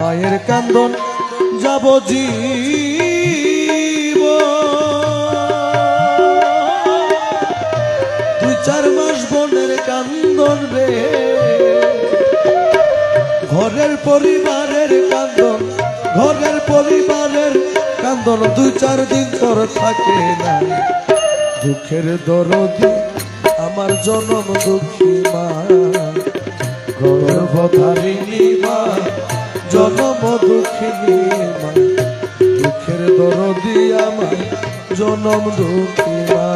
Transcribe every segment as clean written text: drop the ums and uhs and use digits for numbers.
মায়ের কান্দন যাব জীব 2-4 মাস বোনের কান্দন রে ঘরের পরিবারের কান্দন ঘরের পরিবারের কান্দন 2-4 দিন পর থাকে না দুঃখের দরদি আমার জনম দুঃখী মা গর্ভধারিণী মা জনম দুঃখিনী মা দুঃখের দরদি আমার জনম দুঃখী মা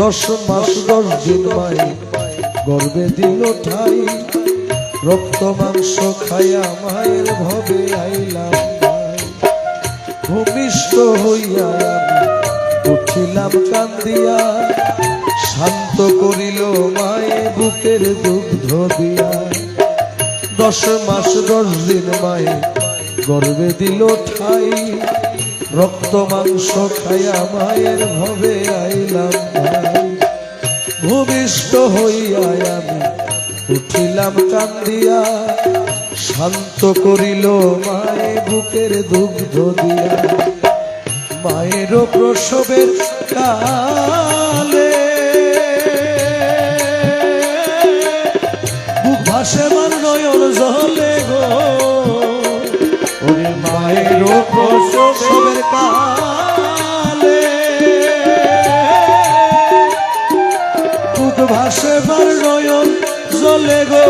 দশ মাস 10 দিন মাই গর্বে দিল ঠাই রক্ত মাংস খাইয়া মায়ের ভবে আইলাম ভূমিষ্ঠ হইয়া উঠিলাম কান্দিয়া শান্ত করিল মায়ে বুকের দুগ্ধ দিয়া 10 মাস 10 দিন মায়ে গর্বে দিল ঠাই রক্ত মাংস খাইয়া মায়ের ভবে আইলাম ভূমিষ্ঠ হইয়া আমি উঠিলাম কান্দিয়া শান্ত করিল মায়ে বুকের দুগ্ধ দিয়া মায়ের প্রসবের কালে বুক ভাসে মান নয়ন জলে গো ওরে মায়ের প্রসবের কালে বুক ভাসে মান নয়ন জলে গো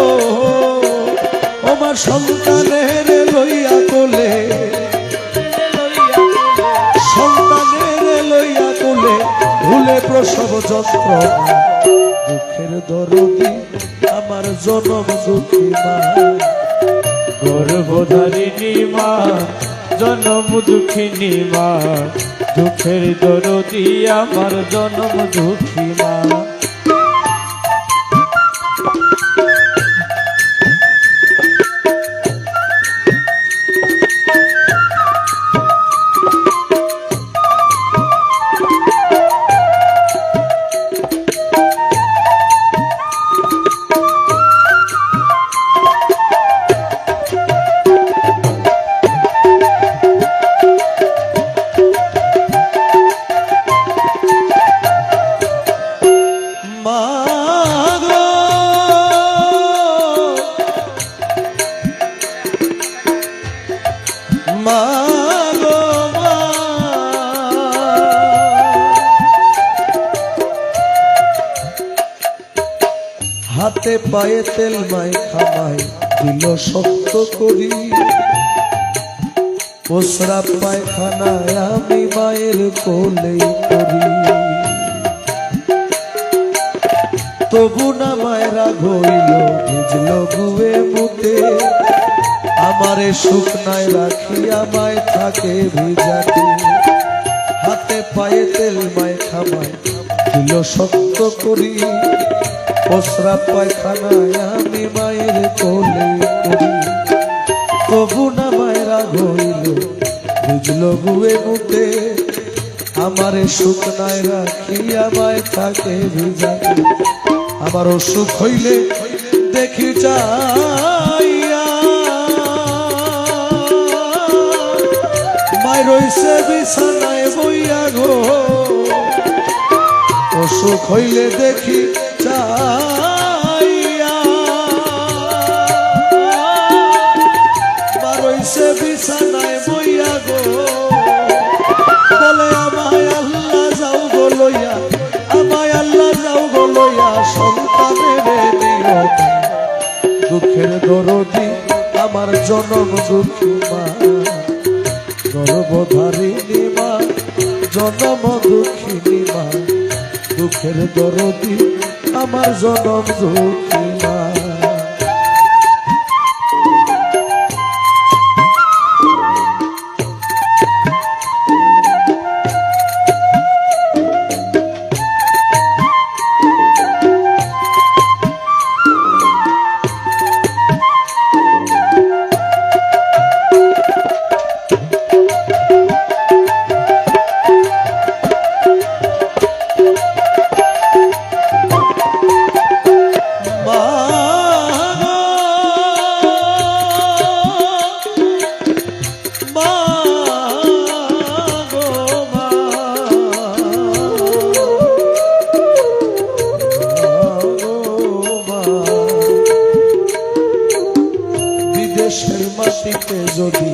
আমার সন্তানের লইয়া কোলে সন্তানের লইয়া কোলে ভুলে প্রসব যন্ত্রণা দুঃখের দরদি আমার জনম দুঃখী মা গর্ভধারিণী মা জনম দুঃখিনী মা দুঃখের দরদি আমার জনম দুঃখী মা হাতে পায়ে তেল মাই খামাই দিল শক্ত করি প্রস্রাব পায়খানায় আমি মায়ের কোলে করি তবু না মায়েরা ঘইল ভিজল গুয়ে মুতে আমারে শুকনায় রাখি আমায় থাকে ভিজাতে হাতে পায়ে তেল মাই খামাই দিল শক্ত করি প্রস্রাব পায়খানায় আমি মায়ের কোলে করি তবু না মায়েরা ঘইল বুঝল গুয়ে মুতে আমারে শুকনায় রাখি আমায় থাকে ভিজাতে আমার অসুখ হইলে দেখি যাইয়া মায় রইছে বিছানায় বইয়া গো অসুখ হইলে দেখি যাইয়া মা রইছে বিছানায় বইয়া গো বলে আমায় আল্লাহ যাও গো লইয়া আমায় আল্লাহ যাও গো লইয়া সন্তানের দিও দুঃখের দরদি আমার জনম দুঃখী মা গর্ভধারিণী মা জনম জনম দুঃখিনী মা, দুঃখের দরদি আমার জনম দুঃখী মা। বিদেশের মাটিতে যদি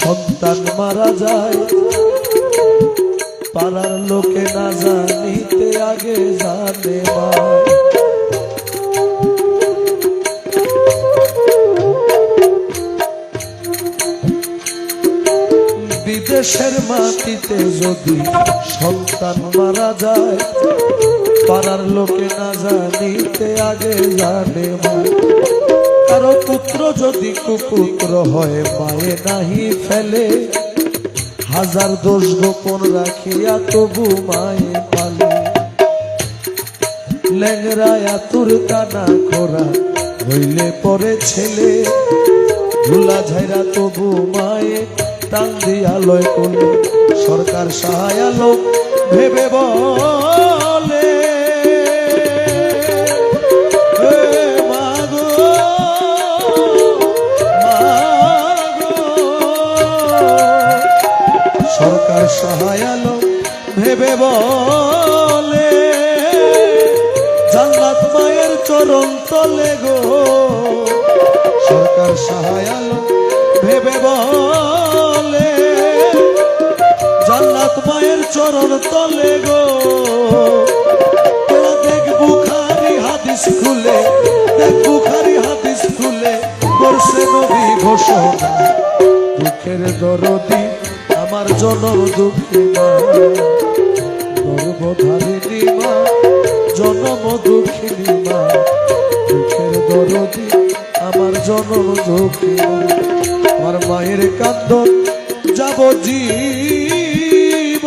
সন্তান মারা যায়, পাড়ার লোকে না জানিতে আগে জানে মা। বিদেশের মাটিতে যদি সন্তান মারা যায়, পাড়ার লোকে না জানিতে আগে জানে মা। কারো পুত্র যদি কুপুত্র হয়, মায়ে নাহি ফেলে, হাজার দোষ গোপন রাখিয়া তবু মায়ে পালে। ল্যাংরায়া তুর কানা খোরা হইলে পরে ছেলে, ভুলা ঝাইরা তবু মায়ে টান দিয়া লয় কোলে। সরকার সহায়ালো ভেবে বলে, সরকার সহায়ালো ভেবে বলে, জান্নাত মায়ের চরণ তলে গো। সরকার সহায়ালো ভেবে বলে, জান্নাত মায়ের চরণ তলে গো। তোরা দেখ বুখারী হাদিস খুলে, দেখ বুখারী হাদিস খুলে, করছে নবী ঘোষণা, দুঃখের দরদি আমার জনম দুঃখী মা, গর্ভধারিণী মা, জনম দুঃখিনী মা, দুঃখের দরদি আমার জনম দুঃখী মা। আমার মায়ের কান্দন যাব জীব,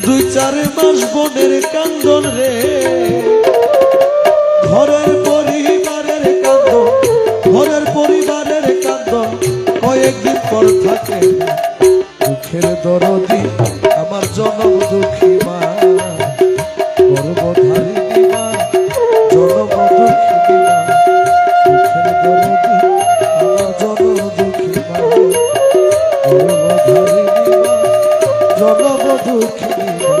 2-4 মাস বোনের কান্দন রে, ঘরের পরিবারের কান্দন, ঘরের পরিবারের কান্দন কয়েকদিন পর থাকে। দুঃখের দরদি আমার জনম দুঃখী মা, গর্ভধারিণী মা, জনম দুঃখিনী মা, দুঃখের দরদি আমার জনম দুঃখী মা, গর্ভধারিণী মা, জনম দুঃখিনী মা,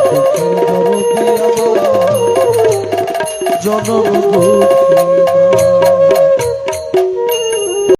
দুঃখের দরদি আমার জনম